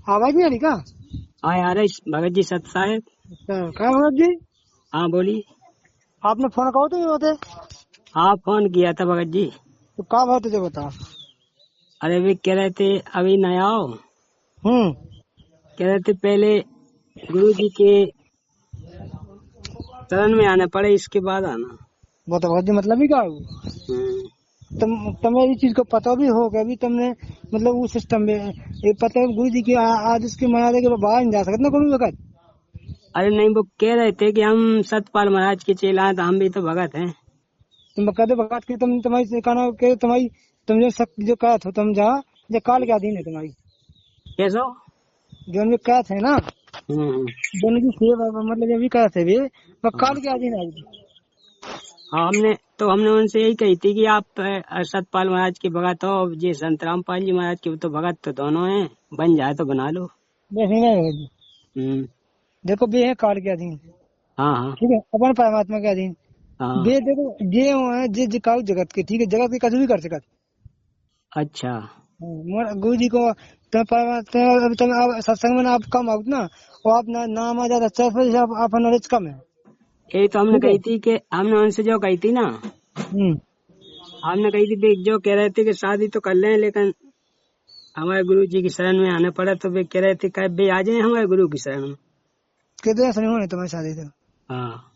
आवाज नहीं आ रही क्या? हाँ यार भगत जी सत साहेब। क्या भगत जी? हाँ बोली। आपने फोन कहो तो ये होते हाँ फोन किया था भगत जी। तो क्या बात है बताओ। अरे वे कह रहे थे अभी नया आओ, हम्म। कह रहे थे पहले गुरु जी के शरण में आना पड़े इसके बाद आना। वो तो भगत जी मतलब ही क्या हो? हम्म। तुम्हें इस चीज को पता भी होगा अभी तुमने मतलब उस सिस्टम में ये पता है गुरु जी की आज इसकी मर्यादा के बाहर नहीं जा सकते ना कोई वक्त। अरे नहीं वो कह रहे थे कि हम सतपाल महाराज के चेला हैं तो हम भी तो भगत हैं। तुम कहते भगत की तुम तुम्हारी कहना के तुम्हारी तुम जो जो कहा था तुम जहाँ जो काल के अधीन है तुम्हारी कैसो? जो उनमें कहा थे ना हम्म। दोनों की सेवा मतलब जो भी कहा थे वे वो हाँ काल के अधीन है। हाँ, हमने उनसे यही कही थी कि आप सतपाल महाराज के भगत हो, ये संत रामपाल जी महाराज के तो भगत तो दोनों हैं, बन जाए तो बना लो। वैसे नहीं भगत जी। हम्म। देखो वे है काल के अधीन। हाँ हाँ ठीक है अपन परमात्मा के अधीन। हाँ। वे देखो ये है जे जिकाऊ जगत के ठीक है जगत के कछु भी कर सकत। अच्छा। गुरु जी को तुम परमात्मा अभी तुम आप सत्संग में आप कम आउट ना और आप नाम आ जाता अच्छा आप नॉलेज कम है। यही तो हमने ठीक है। कही थी कि हमने उनसे जो कही थी ना, हम्म। हमने कही थी भी जो कह रहे थे कि शादी तो कर लें लेकिन हमारे गुरु जी की शरण में आना पड़ा, तो वे कह रहे थे कि वे आ जाए हमारे गुरु की शरण में। कितने समय होने तुम्हारी शादी तो हाँ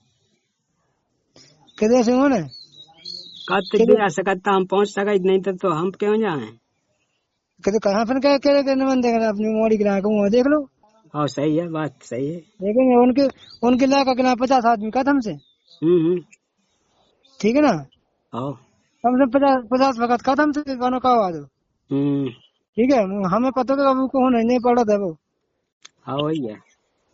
कितने समय होने कब भी कितने आ सकता, हम पहुंच सका नहीं तो हम क्यों जाए। कितने कहाँ पर क्या क्या करने मन देगा अपनी मोड़ी गिरा को देख लो। और सही है, बात सही है। देखेंगे उनके उनके लायक कितना 50 आदमी का हमसे। हम्म। ठीक है ना। आओ। कम से 50 भगत का हमसे गानों का आवाज हो। हम्म। ठीक है हमें पता था अब को होने नहीं पड़ा था वो। हाँ वही है।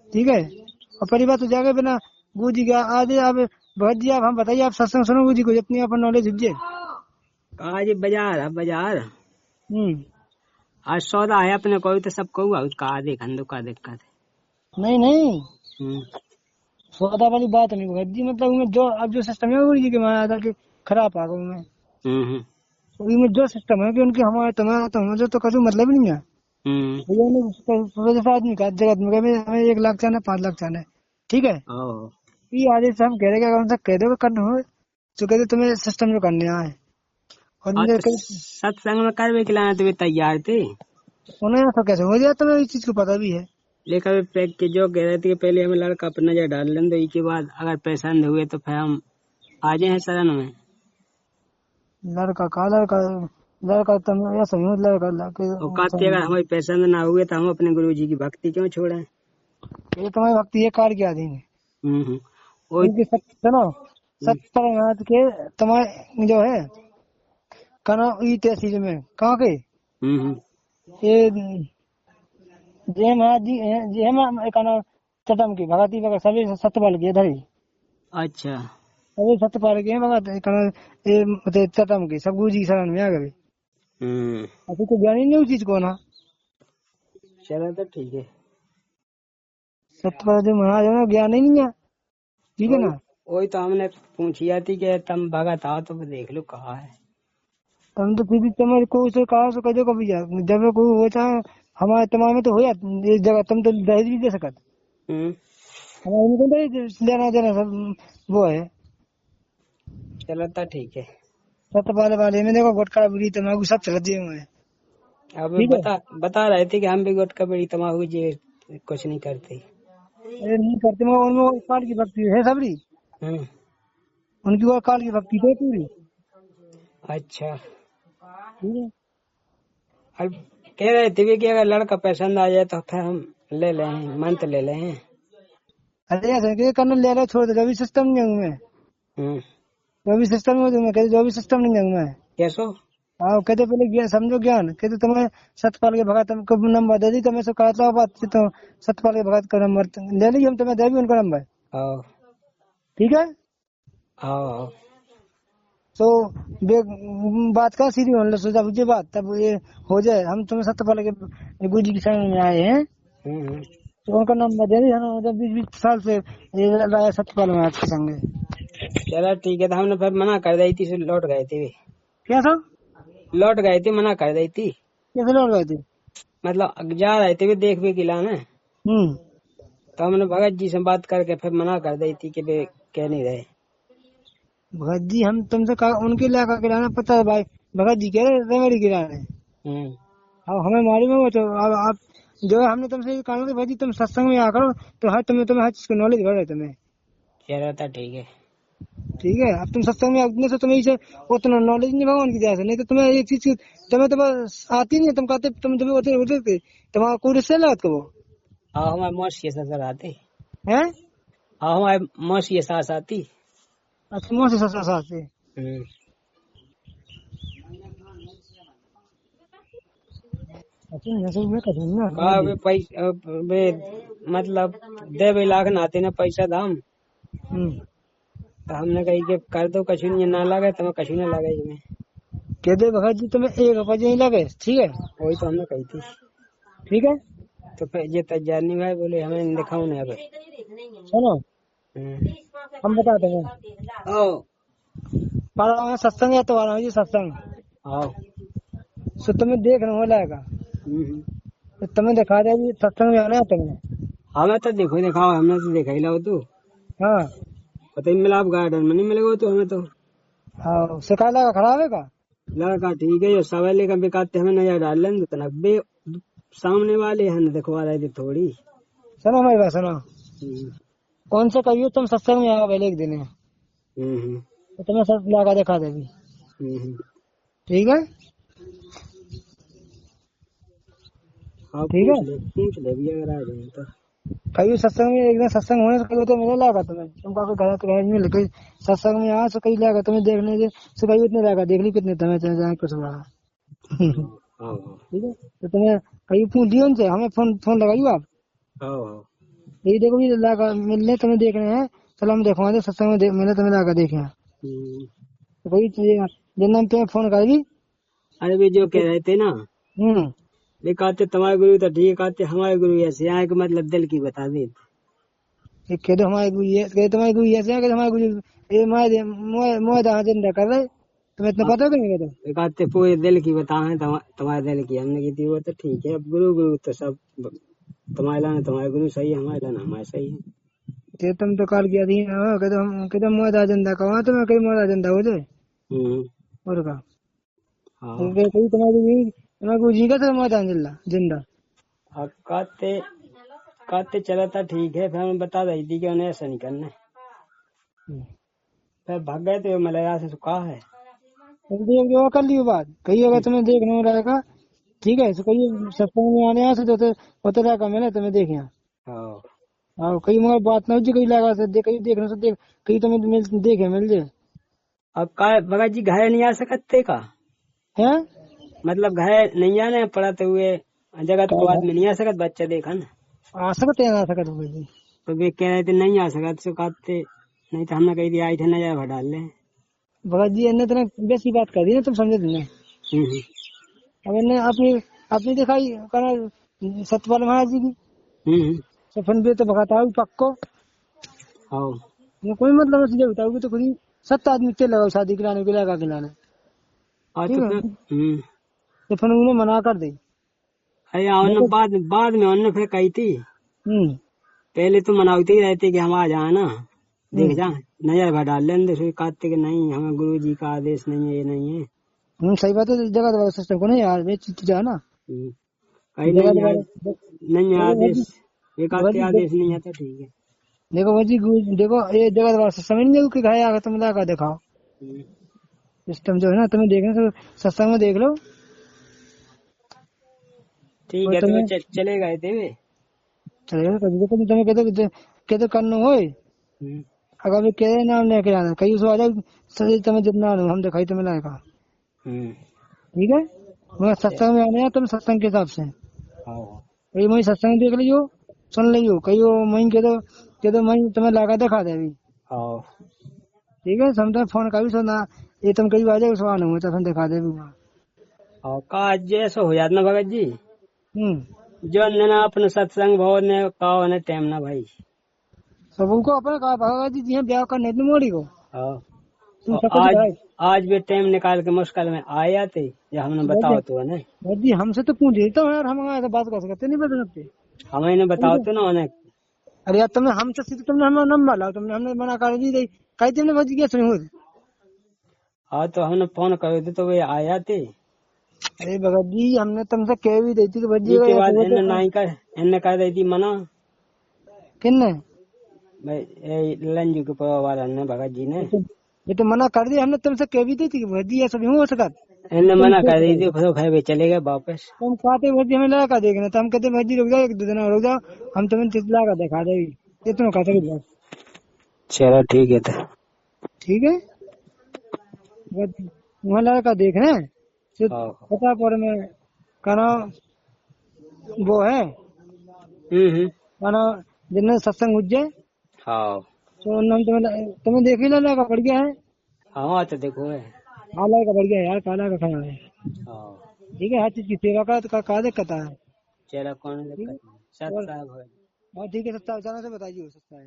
ठीक है और पहली बात तो जाके बिना गुरु जी का आधे आप भगत जी आप हम बताइए आप सत्संग सुनो गुरु जी को जितनी अपन नॉलेज हुई। आज बाजार है बाजार। हम्म। आज सौदा है अपने को भी तो सब कहूँगा का देखा का दिक्कत नहीं नहीं है। सौदा वाली बात नहीं भगत जी मतलब उनमें जो अब जो सिस्टम है गुरु जी के महाराज के खराब आ गए उनमें। हम्म। उनमें जो सिस्टम है कि उनके हमारे तुम्हारा तो हमें तो कभी मतलब ही नहीं है। हम्म। भैया ने जैसे आदमी का जगत में हमें 1 लाख चाहना 5 लाख चाहना है। ठीक है ओ। ये आदेश से हम कह रहे हैं उनसे कह दो करना हो तो कहते तुम्हें सिस्टम में करने आए और और उनके तो सत्संग में करवे के लाना तो वे तैयार थे, उन्हें तो कैसे हो जाए तुम्हें इस चीज को पता भी है। लेकिन वे के जो कह रहे थे कि पहले हमें लड़का पर नजर डाल लें तो इसके बाद अगर पसंद हुए तो फिर हम आ जाए शरण में। लड़का का लड़का लड़का तुम ऐसा नहीं लड़का और कहते अगर हमारी पसंद ना हुए तो हम अपने गुरु जी की भक्ति क्यों छोड़ें। ये तुम्हारी भक्ति ये कार के अधीन है। हम्म। वही। उनकी सुनो सत्यनाथ के तुम्हारे जो है कना ई तहसील में कहाँ के हम्म। ये जय महाराज जी जय कना चटम की भगती वगैरह सभी सत्यपाल के इधर ही अच्छा। सभी सत्यपाल के भगत कना ये मतलब चटम की सब गुरु जी की शरण में आ गए। हम्म। अभी तो ज्ञान ही नहीं उस चीज को ना चलो तो ठीक है। सत्यपाल जी महाराज है ना ज्ञान ही नहीं है। ठीक है वही ना। वही तो हमने पूछी थी कि तुम भगत आओ तो देख लो कहाँ है। तुम तो फिर भी तुम्हारे को उसे कहा सो कहो कभी जब कोई होता है हमारे तमाम में तो हो जाता ये जगह तुम तो दहेज भी दे सकत हम्म। हमारे उनको दहेज लेना देना सब वो है। चलो तो ठीक है। सत्यपाल वाले में देखो गुटखा बीड़ी तम्बाकू सब चल दिए हुए हैं। अब ठीक है बता रहे थे कि हम भी गुटखा बीड़ी तम्बाकू जी कुछ नहीं करते। अरे नहीं करते मगर उनमें वो काल की भक्ति है सबरी। हम्म। उनकी वो काल की भक्ति तो है पूरी। अच्छा। ठीक है अब कह रहे थे कि अगर लड़का पसंद आ जाए तो फिर हम ले लें मंत्र ले लें। अरे ऐसे करना ले लो छोड़ दो जो भी सिस्टम नहीं हूँ मैं हम्म। जो भी सिस्टम में मैं कहते जो भी सिस्टम नहीं हूँ मैं। कैसो? हाँ कहते पहले ज्ञान समझो ज्ञान कहते तुम्हें सतपाल के भगत को नंबर दे दी तो मैं सो कहा था बात तो सतपाल के भगत का नंबर ले ली हम तुम्हें दे भी उनका नंबर। आओ ठीक है आओ आओ। तो बात का सीधी होने सोचा मुझे बात तब ये हो जाए हम तुम्हें सतपाल के गुरु जी की शरण में आए हैं हम्म। तो उनका नंबर दे दी हम जब 20-20 साल से ये लाया सतपाल में आपके संग। चलो ठीक है, तो हमने फिर मना कर दी थी, लौट गए थे वे। क्या था लौट गए थे, मना कर दी थी। कैसे लौट गए थे? मतलब जा रहे थे वे देख भी किला ने, तो हमने भगत जी से बात करके फिर मना कर दी थी कि वे कह नहीं रहे। भगत जी हम तुमसे कहा उनके इलाका किराना पता है भाई, भगत जी कह रहे रेमेडी किराने। अब हमें मालूम है वो तो। अब आप जो है हमने तुमसे कहा कि भाई जी तुम सत्संग में आकर तो हर तुम्हें हर चीज की नॉलेज बढ़े तुम्हें। चलो तो ठीक है। ठीक है, अब तुम सत्संग में आने से तुम्हें इसे उतना नॉलेज नहीं भगवान की दया से, नहीं तो तुम्हें एक चीज तुम्हें तो बस आती नहीं है। तुम कहते तुम जब होते थे तुम्हारा कोई रिश्ते लगा को हाँ हमारे मौसी के साथ आते है। हाँ हमारे मौसी के साथ आती। अच्छा मुँह से ससुर सास से। अच्छा में कठिन ना वे पैसा वे मतलब देवे लाख नाते ना पैसा दाम, तो हमने कही कि कर दो कछु नहीं ना लगे तो कछु ना लगे इसमें। कह दे भगत जी तुम्हें एक रुपया नहीं लगे, ठीक है। वही तो हमने कही थी। ठीक है तो फिर ये तैयारी भाई बोले हमें दिखाओ नहीं अभी। सुनो हम बताते हैं पर सत्संग है तो जी सत्संग सो तुम्हें देखना हो जाएगा, तो तुम्हें दिखा दे सत्संग में आना है तुम्हें। हमें तो देखो दिखाओ, हमने तो देखा ही लो तो हाँ पता ही मिला, आप गार्डन में नहीं मिलेगा तो हमें तो। हाँ सिखा लगा खराब है का लड़का ठीक है, जो सवाल का बेकाते हमें नजर डाल लें तो तनक सामने वाले हैं दिखवा रहे थे थोड़ी। सुनो मेरी बात सुनो, कौन से कहियो तुम सत्संग में आओ पहले एक दिन है तो तुम्हें सब लगा दिखा देगी। ठीक है ठीक है पूछ ले भी अगर आ जाए तो। कहीं सत्संग में एक दिन सत्संग होने से कहीं तो मिले लगा तुम्हें, तुम घर में लेके सत्संग में आ सो कहीं लगा तुम्हें देखने से सो कहीं इतने लगा देख ली कितने तुम्हें जाए कुछ लगा। ठीक है तो तुम्हें कहीं फोन दियो उनसे, हमें फोन लगाइयो आप। यही देखो भी लगा मिलने तुम्हें देख रहे हैं, चलो हम देखवा दे सत्संग में मिले तुम्हें लगा देखे तो कोई जिन तुम्हें फोन करेगी। अरे भी जो कह रहे थे ना वे कहते तुम्हारे गुरु तो ठीक, कहते हमारे गुरु ऐसे यहाँ के मतलब दिल की बता दे। कह दो हमारे गुरु ये कह तुम्हारे गुरु ऐसे हैं, हमारे गुरु ये मोह जिंदा कर रहे तुम्हें इतना पता कि नहीं। कहते कहते पूरे दिल की बताए तुम्हारे दिल की, हमने की थी वो तो ठीक है। अब गुरु गुरु तो सब तुम्हारे लाना तुम्हारे गुरु सही है, हमारे लाना हमारे सही है। तुम तो काल किया थी कहते मोह जिंदा कहा तो मैं कहीं मोह जिंदा हो जाए और का तुम्हारे गुरु जी का तो मोह जिंदा कहते चला था ठीक है। फिर हमें बता रही थी कि उन्हें ऐसा नहीं करना। फिर भाग गए थे मलया से कहा है जो कर ली बात कही अगर तुम्हें देखने में रहेगा ठीक है, कही सत्संग में आने से होते रहेगा मैंने तुम्हें देखे हाँ कहीं मगर बात ना हो कहीं लगा से कहीं देखने से देख कहीं तुम्हें देखे मिल जाए। अब का भगत जी घर नहीं आ सकते का है मतलब घर नहीं आने पढ़ाते हुए जगत को बाद में नहीं आ सकत बच्चा देखा ना आ सकते आ सकते तो वे कह रहे थे नहीं आ सकते कहते नहीं तो हमने कही थी आई थे नजर भर डाल ले। भगत जी ने तो बेसी बात कर दी ना तुम समझे तुमने। अब इन्हें अपनी दिखाई करना सत्यपाल महाराज जी की सफन भी तो भगत आओ पक्को कोई मतलब नहीं बताओगे तो खुद ही 7 आदमी चल लगा शादी कराने के लगा खिलाने तो फिर उन्हें मना कर दी। अरे बाद में उन्होंने फिर कही थी पहले तो मनाते ही रहते कि हम आ जाए ना देख जा नजर भर डाल लेंगे, फिर कहते कि नहीं हमें गुरु जी का आदेश नहीं है ये नहीं है। सही बात है जगह सिस्टम को नहीं यार वे चीज है ना नहीं आदेश ये कहते आदेश नहीं है तो ठीक है। देखो भाई देखो ये जगह समझ नहीं कि घर आकर तुम लगा दिखाओ सिस्टम जो है ना तुम्हें देखने से सत्संग में देख लो ठीक है। तुम्हें चले गए थे वे चलेगा तुम्हें कहते करना हो अगर भी कह नाम लेके आना कहीं उसको आ जाओ सही तुम्हें जितना हम दिखाई तुम्हें लाएगा। ठीक है मगर सत्संग में आने तुम सत्संग के हिसाब से कहीं वही सत्संग देख लियो सुन लियो कहीं वही कह दो वही तुम्हें लगा दिखा दे अभी। ठीक है समझ फोन का भी सुना ये तुम कहीं आ जाओ सवाल हो तो दिखा दे का जैसा हो जाता ना भगत जी जो ना अपने सत्संग बहुत ने कहा ने टाइम ना भाई सबको अपने कहा भगत जी ब्याह करने मोड़ी को आज भी टाइम निकाल के मुश्किल में आया थे या हमने बताओ तो है ना जी, हमसे तो पूछ लेता हूँ यार, हम ऐसा बात कर सकते नहीं बता सकते। हमें बताओ तो ना उन्हें। अरे यार तुमने हमसे सीधे तुमने हमें नंबर लाओ, तुमने हमने मना कर दी कही तुमने भजी क्या सुनी हुई। हाँ तो हमने फोन कर दी तो वे आया थे। अरे भगत जी हमने तुमसे कह भी दी थी कि भजी के बाद इन्ने कर दी थी मना किन्ने लंजू के परिवार वाला ने भगत जी ने ये तो मना कर दिया हमने, तुमसे कह भी दी थी कि भजी ऐसा भी हो सकता। इन्ने मना कर दी थी फिर भाई चले गए वापस। तुम कहते भजी हमें लड़का देखना, तो हम कहते भजी रुक जाओ, 1-2 दिन और रुक जाओ, हम तुम्हें चितला का दिखा देगी, ये तुम कह सकते बस। चलो ठीक है तो ठीक है, वहाँ लड़का देखना है पता पर में कहना वो है कहना जिन्हें सत्संग उज्जे। हाँ तो तुम्हें देख ही लड़का बढ़ गया है। हाँ तो देखो है हाँ लड़का बढ़ गया यार, काला का खाना है। ठीक है, हर चीज की सेवा का दिक्कत है। चलो कौन दिक्कत नहीं, सब साहब है। हाँ ठीक है, सत्ता अचानक से बताइए हो सकता है।